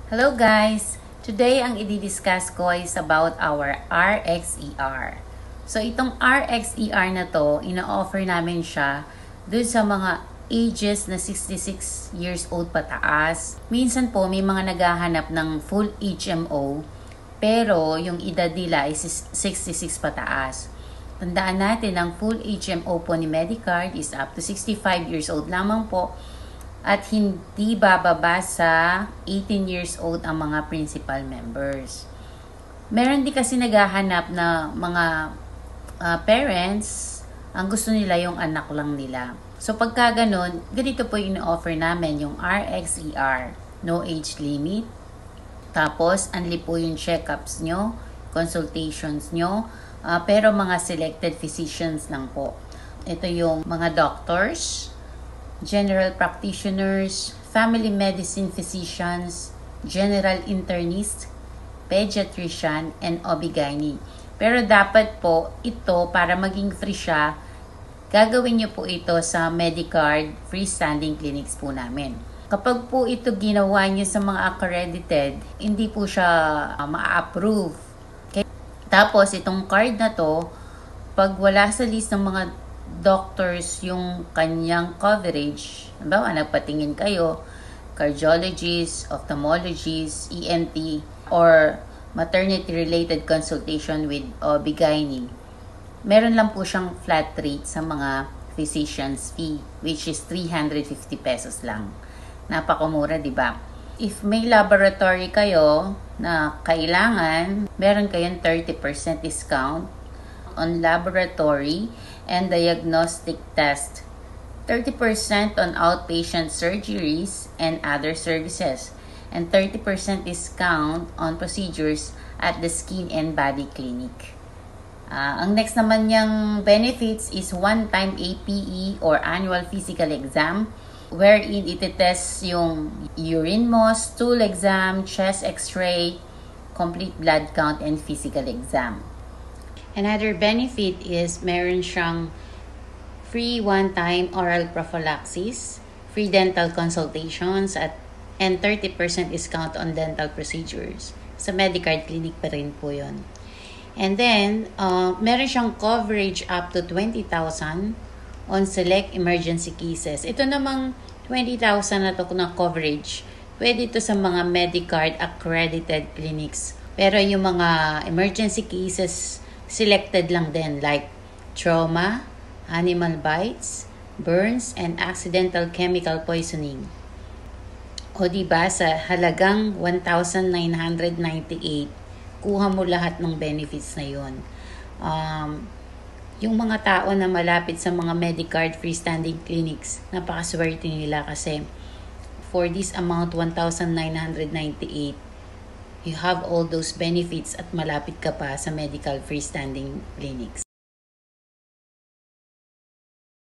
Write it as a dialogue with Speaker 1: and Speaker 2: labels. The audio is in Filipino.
Speaker 1: Hello guys! Today ang i-discuss ko is about our RxER. So itong RxER na to, ina-offer namin siya dun sa mga ages na 66 years old pataas. Minsan po may mga naghahanap ng full HMO pero yung edad nila is 66 pataas. Tandaan natin ang full HMO po ni Medicard is up to 65 years old lamang po. At hindi bababa sa 18 years old ang mga principal members. Meron din kasi naghahanap na mga parents, ang gusto nila yung anak lang nila. So pagka ganun, ganito po yung offer namin, yung RxER, no age limit. Tapos, unli po yung checkups nyo, consultations nyo, pero mga selected physicians lang po. Ito yung mga doctors, general practitioners, family medicine physicians, general internist, pediatrician, and OB/GYN. Pero dapat po ito, para maging free siya, gagawin niyo po ito sa Medicard freestanding clinics po namin. Kapag po ito ginawa niyo sa mga accredited, hindi po siya ma-approve. Okay? Tapos itong card na to, pag wala sa list ng mga doctors yung kanyang coverage, halimbawa nagpatingin kayo, cardiologist, ophthalmologist, ENT, or maternity-related consultation with OB/GYN, meron lang po siyang flat rate sa mga physician's fee, which is 350 pesos lang. Napakamura, di ba? If may laboratory kayo na kailangan, meron kayong 30% discount on laboratory and diagnostic test, 30% on outpatient surgeries and other services, and 30% discount on procedures at the Skin and Body Clinic. Ang next naman niyang benefits is one-time APE or annual physical exam, wherein itetest yung urine mo, stool exam, chest x-ray, complete blood count, and physical exam. Another benefit is meron siyang free one-time oral prophylaxis, free dental consultations, and 30% discount on dental procedures. Sa Medicard clinic pa rin po yun. And then, meron siyang coverage up to 20,000 on select emergency cases. Ito namang 20,000 na to na coverage, pwede ito sa mga Medicard accredited clinics. Pero yung mga emergency cases, selected lang din, like trauma, animal bites, burns, and accidental chemical poisoning. O diba, sa halagang 1,998, kuha mo lahat ng benefits na yun. Yung mga tao na malapit sa mga Medicard freestanding clinics, napakaswerte nila kasi for this amount, 1,998, you have all those benefits at malapit ka pa sa medical freestanding clinics.